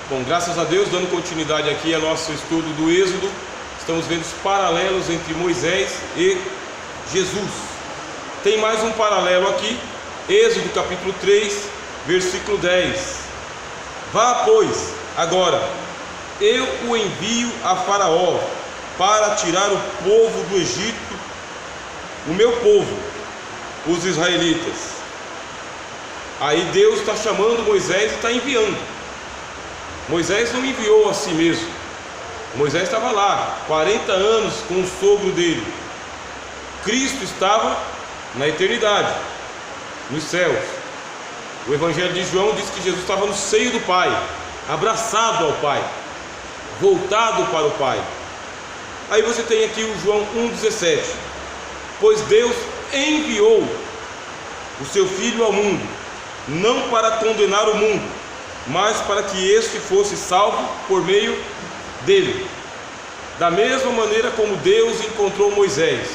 Bom, graças a Deus, dando continuidade aqui ao nosso estudo do Êxodo, estamos vendo os paralelos entre Moisés e Jesus. Tem mais um paralelo aqui, Êxodo capítulo 3, versículo 10. Vá, pois, agora, eu o envio a Faraó para tirar o povo do Egito, o meu povo, os israelitas. Aí Deus está chamando Moisés e está enviando. Moisés não enviou a si mesmo. Moisés estava lá, 40 anos com o sogro dele. Cristo estava na eternidade, nos céus. O Evangelho de João diz que Jesus estava no seio do Pai, abraçado ao Pai, voltado para o Pai. Aí você tem aqui o João 1,17. Pois Deus enviou o seu Filho ao mundo, não para condenar o mundo, mas para que este fosse salvo por meio dele. Da mesma maneira como Deus encontrou Moisés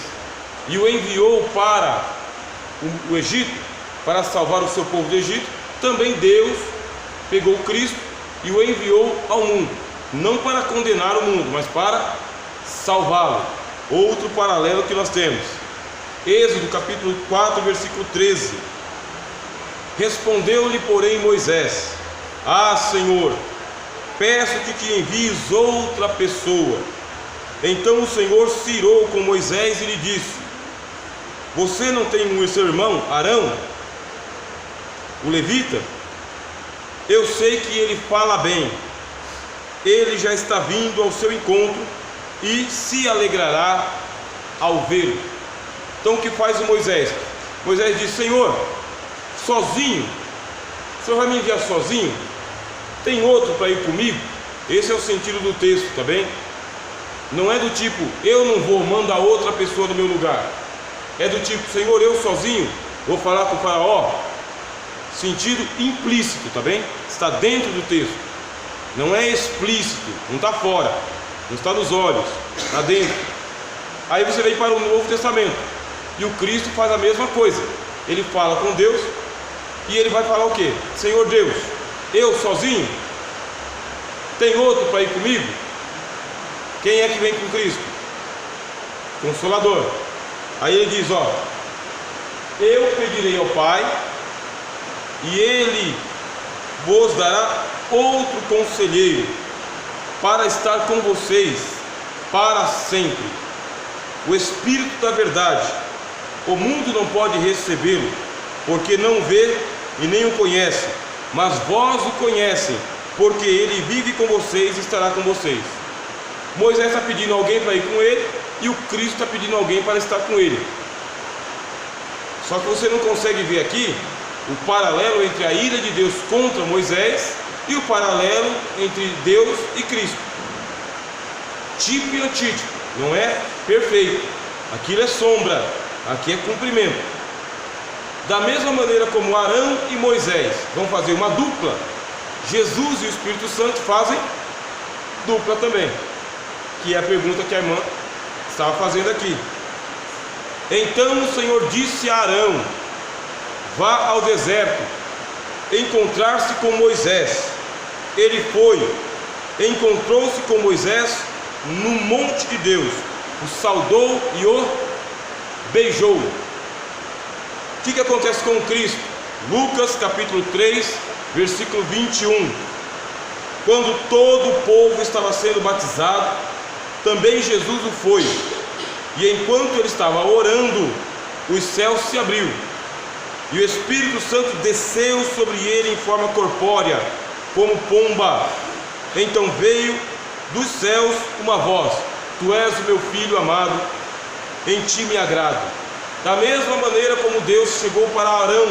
e o enviou para o Egito, para salvar o seu povo do Egito, também Deus pegou Cristo e o enviou ao mundo, não para condenar o mundo, mas para salvá-lo. Outro paralelo que nós temos, Êxodo capítulo 4, versículo 13. Respondeu-lhe, porém, Moisés: Ah, Senhor, peço-te que envies outra pessoa. Então o Senhor se irou com Moisés e lhe disse: Você não tem um seu irmão, Arão, o levita? Eu sei que ele fala bem. Ele já está vindo ao seu encontro e se alegrará ao vê-lo. Então o que faz o Moisés? Moisés diz: Senhor, sozinho? O Senhor vai me enviar sozinho? Tem outro para ir comigo? Esse é o sentido do texto, tá bem? Não é do tipo, eu não vou, manda outra pessoa no meu lugar. É do tipo, Senhor, eu sozinho vou falar com o Faraó. Sentido implícito, tá bem? Está dentro do texto. Não é explícito, não está fora, não está nos olhos, está dentro. Aí você vem para o Novo Testamento e o Cristo faz a mesma coisa. Ele fala com Deus e ele vai falar o quê? Senhor Deus, eu sozinho? Tem outro para ir comigo? Quem é que vem com Cristo? Consolador. Aí ele diz, ó, eu pedirei ao Pai e ele vos dará outro conselheiro para estar com vocês para sempre, o Espírito da verdade. O mundo não pode recebê-lo, porque não vê e nem o conhece, mas vós o conhecem, porque ele vive com vocês e estará com vocês. Moisés está pedindo alguém para ir com ele e o Cristo está pedindo alguém para estar com ele. Só que você não consegue ver aqui o paralelo entre a ira de Deus contra Moisés e o paralelo entre Deus e Cristo. Tipo e antítipo, não é perfeito. Aquilo é sombra, aqui é cumprimento. Da mesma maneira como Arão e Moisés vão fazer uma dupla, Jesus e o Espírito Santo fazem dupla também, que é a pergunta que a irmã estava fazendo aqui. Então o Senhor disse a Arão: Vá ao deserto, encontrar-se com Moisés. Ele foi, encontrou-se com Moisés no monte de Deus, o saudou e o beijou. O que acontece com Cristo? Lucas capítulo 3, versículo 21. Quando todo o povo estava sendo batizado, também Jesus o foi. E enquanto ele estava orando, os céus se abriu, e o Espírito Santo desceu sobre ele em forma corpórea, como pomba. Então veio dos céus uma voz: Tu és o meu filho amado, em ti me agrado. Da mesma maneira como Deus chegou para Arão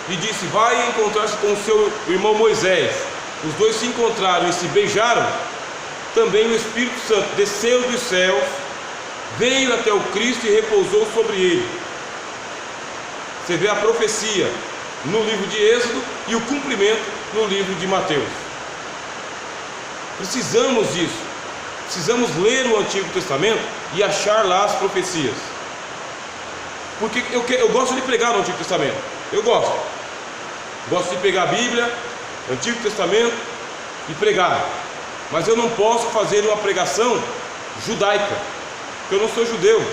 e disse: Vai encontrar-se com o seu irmão Moisés. Os dois se encontraram e se beijaram. Também o Espírito Santo desceu dos céus, veio até o Cristo e repousou sobre ele. Você vê a profecia no livro de Êxodo e o cumprimento no livro de Mateus. Precisamos disso. Precisamos ler o Antigo Testamento e achar lá as profecias. Porque eu gosto de pregar no Antigo Testamento. Eu gosto de pegar a Bíblia, Antigo Testamento, e pregar. Mas eu não posso fazer uma pregação judaica, porque eu não sou judeu.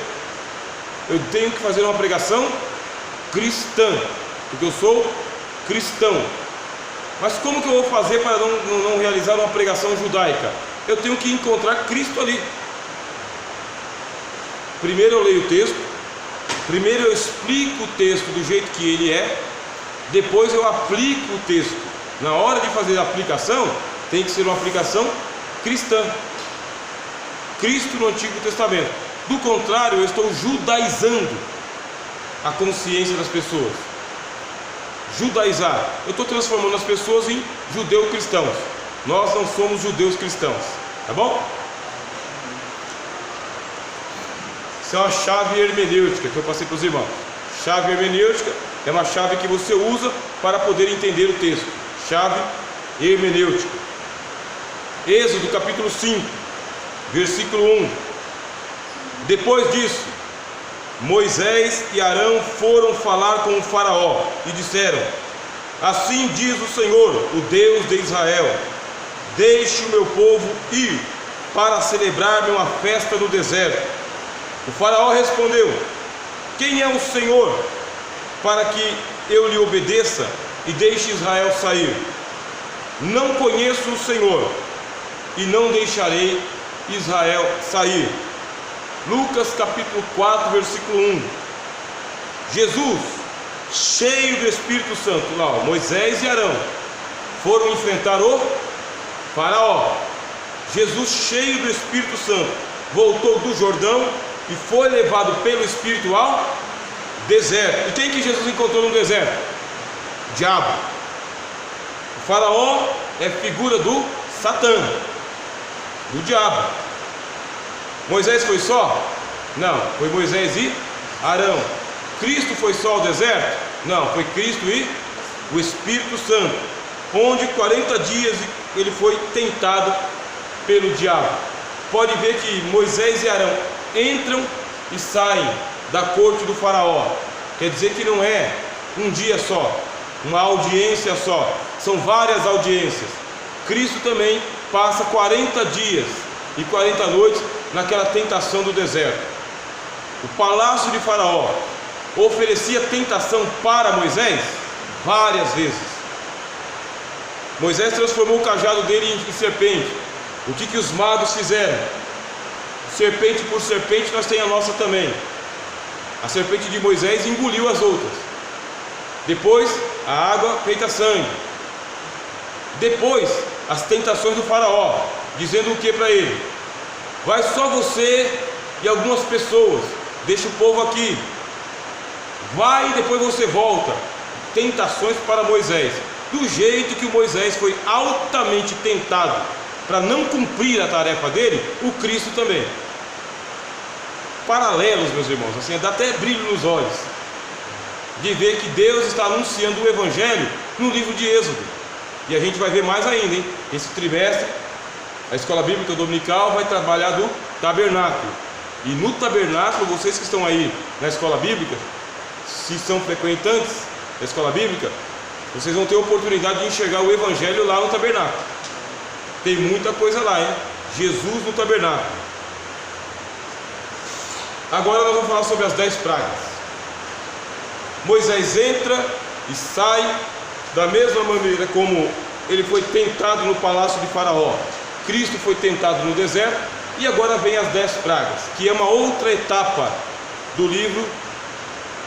Eu tenho que fazer uma pregação cristã, porque eu sou cristão. Mas como que eu vou fazer para não realizar uma pregação judaica? Eu tenho que encontrar Cristo ali. Primeiro eu leio o texto, primeiro eu explico o texto do jeito que ele é, depois eu aplico o texto. Na hora de fazer a aplicação, tem que ser uma aplicação cristã. Cristo no Antigo Testamento. Do contrário, eu estou judaizando a consciência das pessoas. Judaizar. Eu estou transformando as pessoas em judeu-cristãos. Nós não somos judeus cristãos. Tá bom? Isso é uma chave hermenêutica que eu passei para os irmãos. Chave hermenêutica é uma chave que você usa para poder entender o texto. Chave hermenêutica. Êxodo capítulo 5, versículo 1. Depois disso, Moisés e Arão foram falar com o faraó e disseram: assim diz o Senhor, o Deus de Israel: deixe o meu povo ir para celebrar-me uma festa no deserto. O faraó respondeu: quem é o Senhor para que eu lhe obedeça e deixe Israel sair? Não conheço o Senhor e não deixarei Israel sair. Lucas capítulo 4, versículo 1. Jesus, cheio do Espírito Santo, lá, Moisés e Arão foram enfrentar o faraó. Jesus, cheio do Espírito Santo, voltou do Jordão e foi levado pelo Espírito ao deserto. E quem que Jesus encontrou no deserto? Diabo. O faraó é figura do Satã, do diabo. Moisés foi só? Não, foi Moisés e Arão. Cristo foi só ao deserto? Não, foi Cristo e o Espírito Santo, onde 40 dias ele foi tentado pelo diabo. Pode ver que Moisés e Arão entram e saem da corte do faraó. Quer dizer que não é um dia só, uma audiência só, são várias audiências. Cristo também passa 40 dias e 40 noites naquela tentação do deserto. O palácio de Faraó oferecia tentação para Moisés várias vezes. Moisés transformou o cajado dele em serpente. O que os magos fizeram? Serpente por serpente, nós temos a nossa também. A serpente de Moisés engoliu as outras. Depois a água feita sangue. Depois as tentações do faraó, dizendo o que para ele? Vai só você e algumas pessoas, deixa o povo aqui, vai e depois você volta. Tentações para Moisés. Do jeito que o Moisés foi altamente tentado para não cumprir a tarefa dele, o Cristo também. Paralelos, meus irmãos, assim, dá até brilho nos olhos de ver que Deus está anunciando o Evangelho no livro de Êxodo. E a gente vai ver mais ainda, hein? Esse trimestre a escola bíblica dominical vai trabalhar do tabernáculo. E no tabernáculo, vocês que estão aí na escola bíblica, se são frequentantes da escola bíblica, vocês vão ter a oportunidade de enxergar o Evangelho lá no tabernáculo. Tem muita coisa lá, hein? Jesus no tabernáculo. Agora nós vamos falar sobre as 10 pragas. Moisés entra e sai da mesma maneira como ele foi tentado no palácio de Faraó. Cristo foi tentado no deserto. E agora vem as 10 pragas, que é uma outra etapa do livro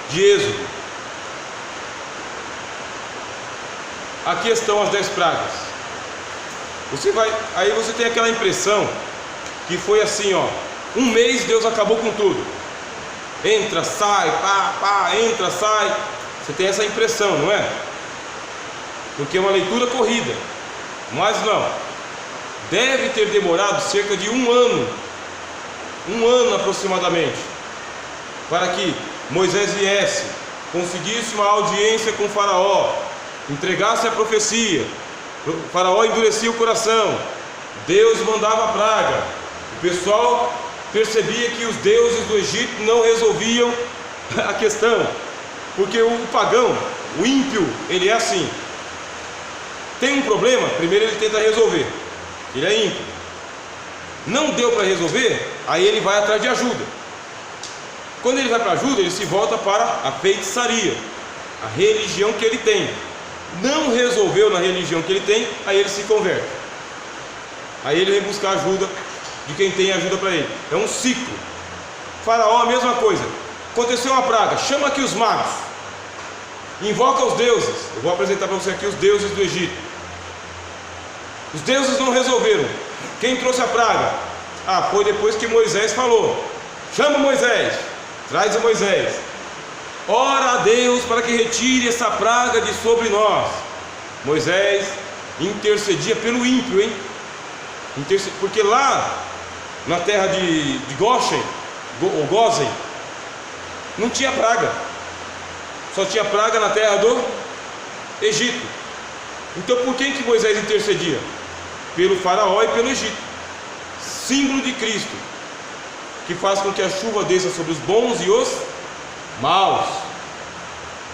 de Êxodo. Aqui estão as 10 pragas. Aí você tem aquela impressão que foi assim, ó, um mês Deus acabou com tudo. Entra, sai, entra, sai. Você tem essa impressão, não é? Porque é uma leitura corrida. Mas não. Deve ter demorado cerca de um ano aproximadamente, para que Moisés viesse, conseguisse uma audiência com o faraó, entregasse a profecia. O faraó endurecia o coração, Deus mandava a praga. O pessoal percebia que os deuses do Egito não resolviam a questão, porque o pagão, o ímpio, ele é assim. Tem um problema, primeiro ele tenta resolver. Ele é ímpio. Não deu para resolver, aí ele vai atrás de ajuda. Quando ele vai para ajuda, ele se volta para a feitiçaria, a religião que ele tem. Não resolveu na religião que ele tem, aí ele se converte. Aí ele vem buscar ajuda de quem tem ajuda para ele. É um ciclo. Faraó, a mesma coisa. Aconteceu uma praga, chama aqui os magos, invoca os deuses. Eu vou apresentar para você aqui os deuses do Egito. Os deuses não resolveram. Quem trouxe a praga? Foi depois que Moisés falou: chama Moisés, traz a Moisés. Ora a Deus para que retire essa praga de sobre nós. Moisés intercedia pelo ímpio, hein? Porque lá na terra de Goshen, ou Gozen, não tinha praga. Só tinha praga na terra do Egito. Então por quem que Moisés intercedia? Pelo faraó e pelo Egito. Símbolo de Cristo, que faz com que a chuva desça sobre os bons e os maus,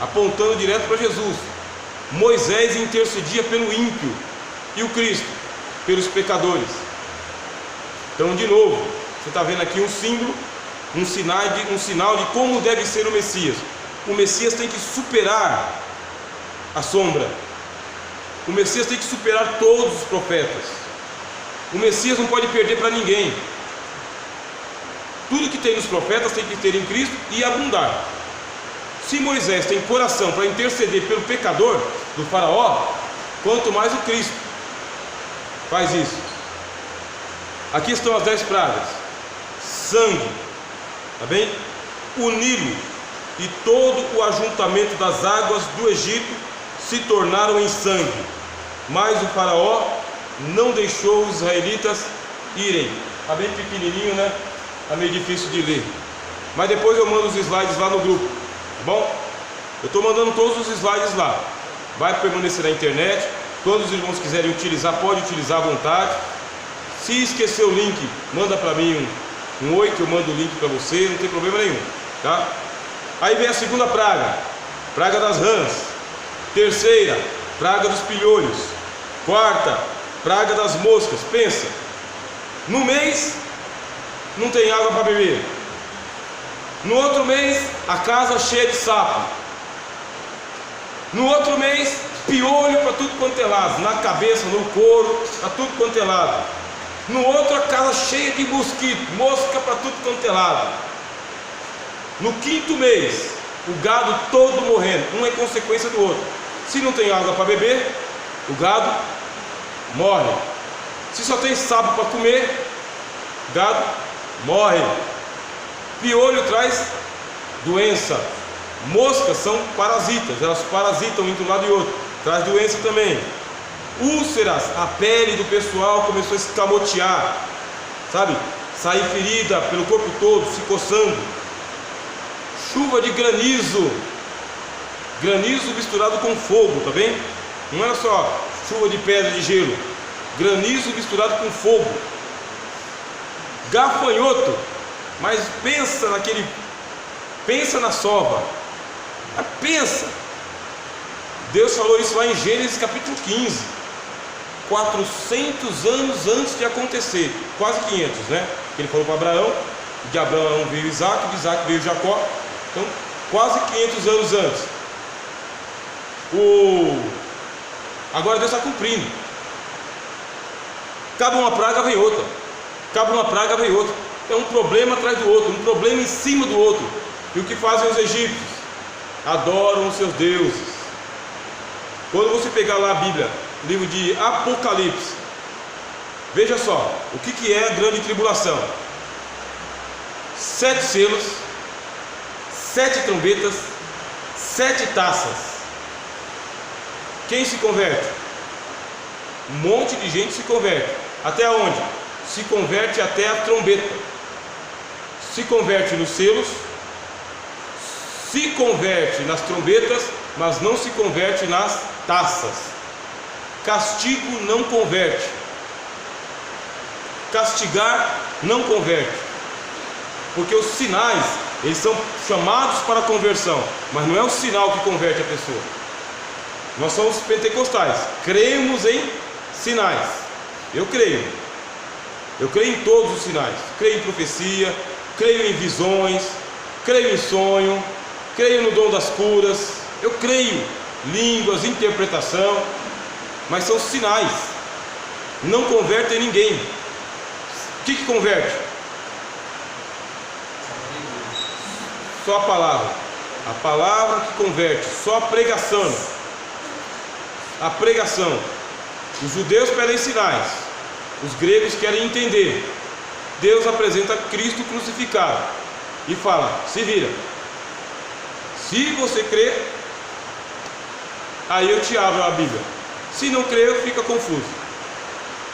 apontando direto para Jesus. Moisés intercedia pelo ímpio e o Cristo pelos pecadores. Então, de novo, você está vendo aqui um símbolo, um sinal de como deve ser o Messias. O Messias tem que superar a sombra. O Messias tem que superar todos os profetas. O Messias não pode perder para ninguém. Tudo que tem nos profetas tem que ter em Cristo e abundar. Se Moisés tem coração para interceder pelo pecador do faraó, quanto mais o Cristo faz isso. Aqui estão as 10 pragas. Sangue, tá bem? O Nilo e todo o ajuntamento das águas do Egito se tornaram em sangue, mas o faraó não deixou os israelitas irem. Está bem pequenininho, né? Está meio difícil de ler, mas depois eu mando os slides lá no grupo, tá bom? Eu estou mandando todos os slides lá. Vai permanecer na internet. Todos os irmãos quiserem utilizar, pode utilizar à vontade. Se esquecer o link, manda para mim um oi, que eu mando o link para você, não tem problema nenhum, tá? Aí vem a segunda praga, praga das rãs. Terceira, praga dos piolhos. Quarta, praga das moscas. Pensa, no mês não tem água para beber. No outro mês, a casa cheia de sapo. No outro mês, piolho para tudo quanto é lado, na cabeça, no couro, para tudo quanto é lado. No outro, a casa cheia de mosquito, mosca para tudo quanto é lado. No quinto mês, o gado todo morrendo, um é consequência do outro. Se não tem água para beber, o gado morre. Se só tem sapo para comer, o gado morre. Piolho traz doença. Moscas são parasitas, elas parasitam entre um lado e outro, traz doença também. Úlceras, a pele do pessoal começou a escamotear, sabe? Sair ferida pelo corpo todo, se coçando. Chuva de granizo, granizo misturado com fogo, tá bem? Não era só chuva de pedra de gelo, granizo misturado com fogo. Gafanhoto, mas pensa na sova. Pensa, Deus falou isso lá em Gênesis capítulo 15, 400 anos antes de acontecer, quase 500, né? Ele falou para Abraão, de Abraão veio Isaac, de Isaac veio Jacó, então quase 500 anos antes. Agora Deus está cumprindo. Acaba uma praga, vem outra. Acaba uma praga, vem outra. É um problema atrás do outro, um problema em cima do outro. E o que fazem os egípcios? Adoram os seus deuses. Quando você pegar lá a Bíblia, livro de Apocalipse, veja só, o que é a grande tribulação? 7 selos, 7 trombetas, 7 taças. Quem se converte? Um monte de gente se converte. Até onde? Se converte até a trombeta. Se converte nos selos, se converte nas trombetas, mas não se converte nas taças. Castigo não converte. Castigar não converte. Porque os sinais, eles são chamados para a conversão, mas não é o sinal que converte a pessoa. Nós somos pentecostais, cremos em sinais. Eu creio em todos os sinais. Creio em profecia, creio em visões, creio em sonho, creio no dom das curas. Eu creio línguas, interpretação, mas são sinais, não convertem ninguém. O que converte? Só a palavra que converte, só a pregação. Os judeus pedem sinais, os gregos querem entender. Deus apresenta Cristo crucificado e fala: se vira, se você crer, aí eu te abro a Bíblia, se não crer, fica confuso.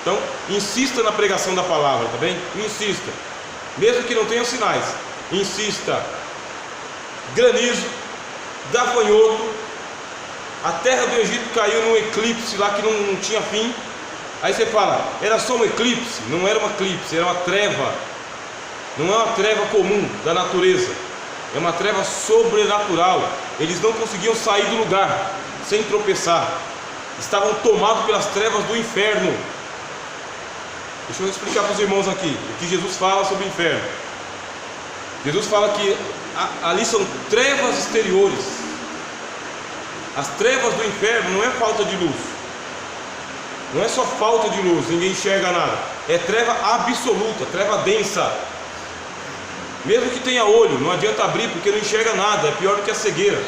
Então, insista na pregação da palavra, tá bem? Insista, mesmo que não tenha sinais, insista. Granizo, gafanhoto, a terra do Egito caiu num eclipse lá que não tinha fim. Aí você fala, era só um eclipse? Não era um eclipse, era uma treva. Não é uma treva comum da natureza, é uma treva sobrenatural. Eles não conseguiam sair do lugar sem tropeçar, estavam tomados pelas trevas do inferno. Deixa eu explicar para os irmãos aqui o que Jesus fala sobre o inferno. Jesus fala que ali são trevas exteriores. As trevas do inferno não é falta de luz, não é só falta de luz, ninguém enxerga nada, é treva absoluta, treva densa. Mesmo que tenha olho, não adianta abrir porque não enxerga nada, é pior do que a cegueira.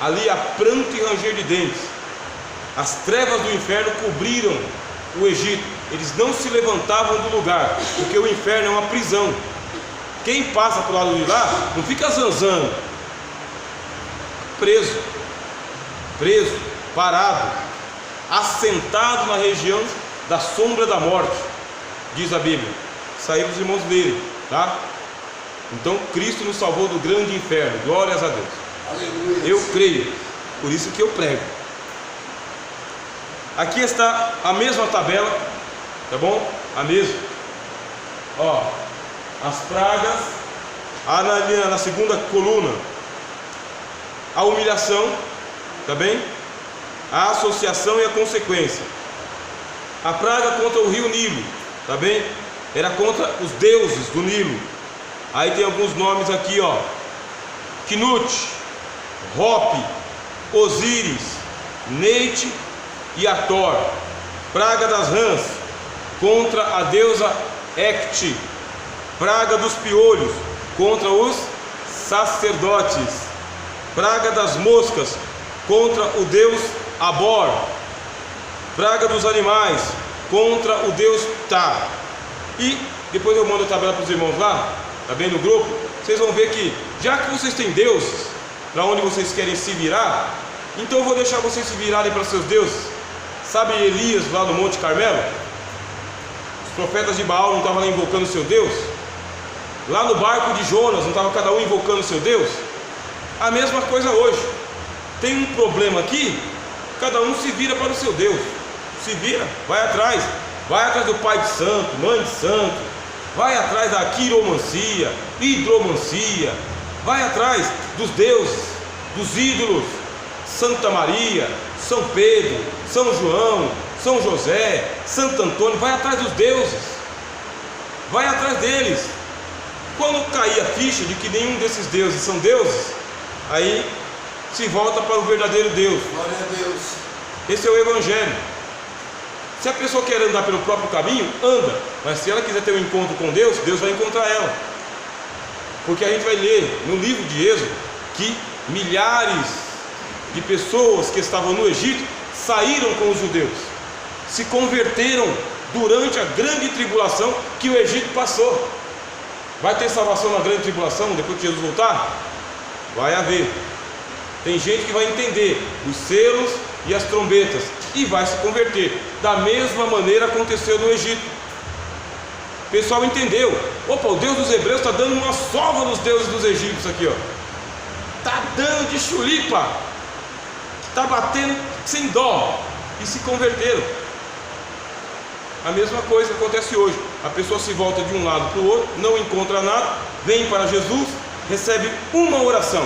Ali há pranto e ranger de dentes. As trevas do inferno cobriram o Egito, eles não se levantavam do lugar, porque o inferno é uma prisão. Quem passa para o lado de lá não fica zanzando, preso, parado, assentado na região da sombra da morte, diz a Bíblia. Isso aí para os irmãos lerem, tá? Então Cristo nos salvou do grande inferno, glórias a Deus. Aleluia. Eu creio, por isso que eu prego. Aqui está a mesma tabela, tá bom? A mesma. Ó, as pragas, na segunda coluna, a humilhação, tá bem? A associação e a consequência. A praga contra o rio Nilo, tá bem? Era contra os deuses do Nilo. Aí tem alguns nomes aqui, ó: Knut, Hop, Osíris, Neite e Ator. Praga das rãs contra a deusa Hecate. Praga dos piolhos contra os sacerdotes. Praga das moscas contra o deus Abor. Praga dos animais contra o deus Ptah. E depois eu mando a tabela para os irmãos lá, tá bem, no grupo. Vocês vão ver que, já que vocês têm deuses para onde vocês querem se virar, então eu vou deixar vocês se virarem para seus deuses. Sabe Elias lá no Monte Carmelo? Os profetas de Baal não estavam lá invocando o seu Deus? Lá no barco de Jonas não estava cada um invocando o seu Deus? A mesma coisa hoje. Tem um problema aqui, cada um se vira para o seu Deus. Se vira, vai atrás do pai de santo, mãe de santo, vai atrás da quiromancia, hidromancia, vai atrás dos deuses, dos ídolos, Santa Maria, São Pedro, São João, São José, Santo Antônio. Vai atrás dos deuses, vai atrás deles. Quando cair a ficha de que nenhum desses deuses são deuses, aí se volta para o verdadeiro Deus. Glória a Deus. Esse é o Evangelho. Se a pessoa quer andar pelo próprio caminho, anda. Mas se ela quiser ter um encontro com Deus, Deus vai encontrar ela. Porque a gente vai ler no livro de Êxodo que milhares de pessoas que estavam no Egito saíram com os judeus, se converteram durante a grande tribulação que o Egito passou. Vai ter salvação na grande tribulação depois que Jesus voltar? Vai haver. Tem gente que vai entender os selos e as trombetas e vai se converter. Da mesma maneira aconteceu no Egito. O pessoal entendeu. Opa, o Deus dos hebreus está dando uma sova nos deuses dos egípcios aqui, ó. Está dando de chulipa, está batendo sem dó, e se converteram. A mesma coisa acontece hoje. A pessoa se volta de um lado para o outro, não encontra nada, vem para Jesus, recebe uma oração,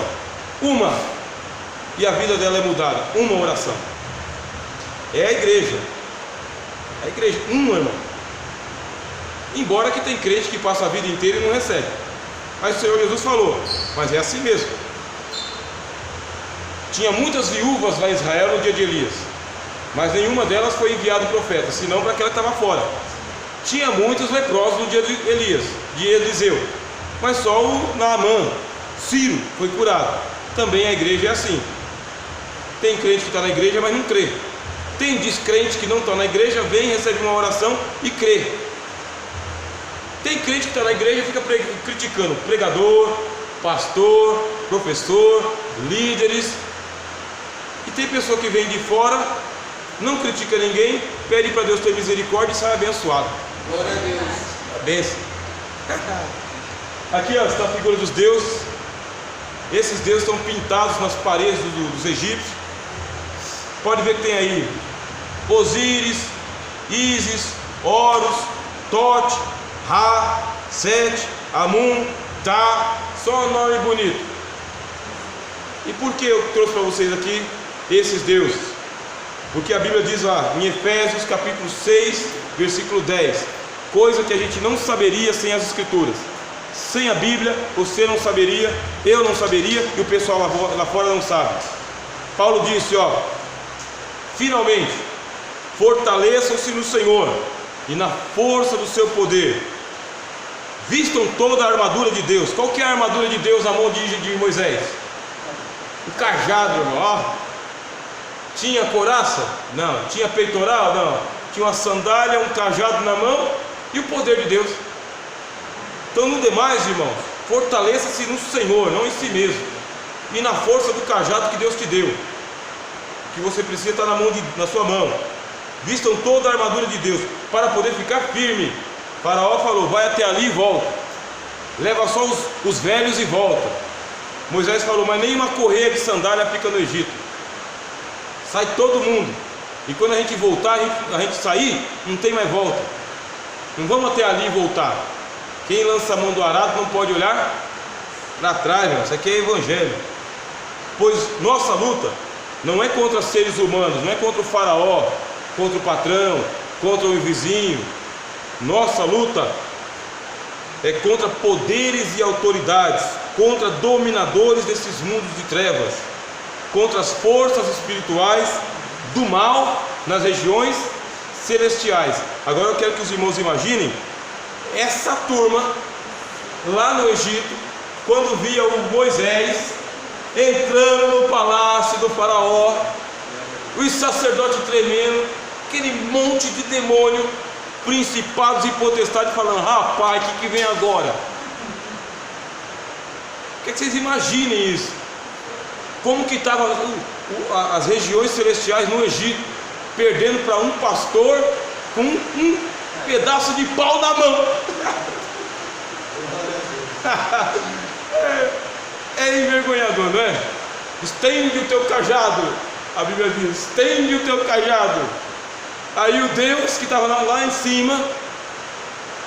e a vida dela é mudada. Uma oração. É a igreja. A igreja, irmão. Embora que tem crente que passa a vida inteira e não recebe. Mas o Senhor Jesus falou, mas é assim mesmo. Tinha muitas viúvas lá em Israel no dia de Elias, mas nenhuma delas foi enviado profeta, senão para aquela que estava fora. Tinha muitos leprosos no dia de Elias, de Eliseu, mas só o Naamã, Ciro, foi curado. Também a igreja é assim. Tem crente que está na igreja, mas não crê. Tem descrente que não está na igreja, vem, recebe uma oração e crê. Tem crente que está na igreja e fica criticando pregador, pastor, professor, líderes. E tem pessoa que vem de fora, não critica ninguém, pede para Deus ter misericórdia e sai abençoado. Glória a Deus. A bênção. Aqui ó, está a figura dos deuses. Esses deuses estão pintados nas paredes dos egípcios. Pode ver que tem aí Osíris, Ísis, Horus, Tote, Ra, Sete, Amun, Tá. Só nome bonito. E por que eu trouxe para vocês aqui esses deuses? Porque a Bíblia diz lá em Efésios capítulo 6, versículo 10, coisa que a gente não saberia sem as escrituras. Sem a Bíblia você não saberia, eu não saberia e o pessoal lá fora não sabe. Paulo disse, ó, finalmente fortaleçam-se no Senhor e na força do seu poder, vistam toda a armadura de Deus. Qual que é a armadura de Deus na mão de Moisés? O cajado, irmão, ó. Tinha couraça? Não. Tinha peitoral? Não. Tinha uma sandália, um cajado na mão e o poder de Deus. Então, no demais, irmãos, fortaleça-se no Senhor, não em si mesmo, e na força do cajado que Deus te deu, que você precisa estar na sua mão. Vistam toda a armadura de Deus para poder ficar firme. Faraó falou, vai até ali e volta, leva só os velhos e volta. Moisés falou, mas nem uma correia de sandália fica no Egito. Sai todo mundo. E quando a gente voltar, a gente sair, não tem mais volta. Não vamos até ali e voltar. Quem lança a mão do arado não pode olhar para trás, irmão. Isso aqui é evangelho. Pois nossa luta não é contra seres humanos, não é contra o faraó, contra o patrão, contra o vizinho. Nossa luta é contra poderes e autoridades, contra dominadores desses mundos de trevas, contra as forças espirituais do mal nas regiões celestiais. Agora eu quero que os irmãos imaginem essa turma lá no Egito, quando via o Moisés entrando no palácio do faraó, os sacerdotes tremendo, aquele monte de demônio, principados e potestades falando, rapaz, o que vem agora? Quer que vocês imaginem isso? Como que estavam as regiões celestiais no Egito, perdendo para um pastor com um pedaço de pau na mão. É envergonhador, não é? Estende o teu cajado. A Bíblia diz, estende o teu cajado. Aí o Deus que estava lá em cima,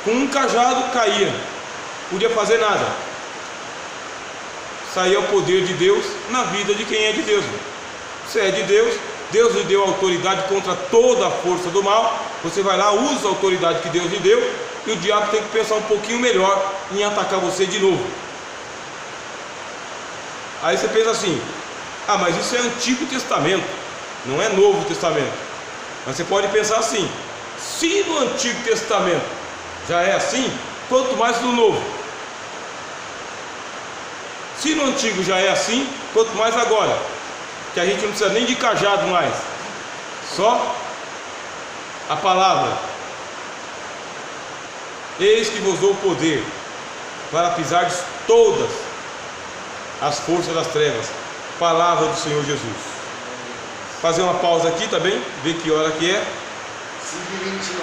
com um cajado caía, não podia fazer nada. Saía o poder de Deus na vida de quem é de Deus. Você é de Deus, Deus lhe deu autoridade contra toda a força do mal. Você vai lá, usa a autoridade que Deus lhe deu, e o diabo tem que pensar um pouquinho melhor em atacar você de novo. Aí você pensa assim, mas isso é Antigo Testamento, não é Novo Testamento. Mas você pode pensar assim, se no Antigo Testamento já é assim, quanto mais no Novo. Se no Antigo já é assim, quanto mais agora, que a gente não precisa nem de cajado mais, só a palavra. Eis que vos dou o poder para pisar todas as forças das trevas. Palavra do Senhor Jesus. Fazer uma pausa aqui, tá bem? Ver que hora que é. 5h29.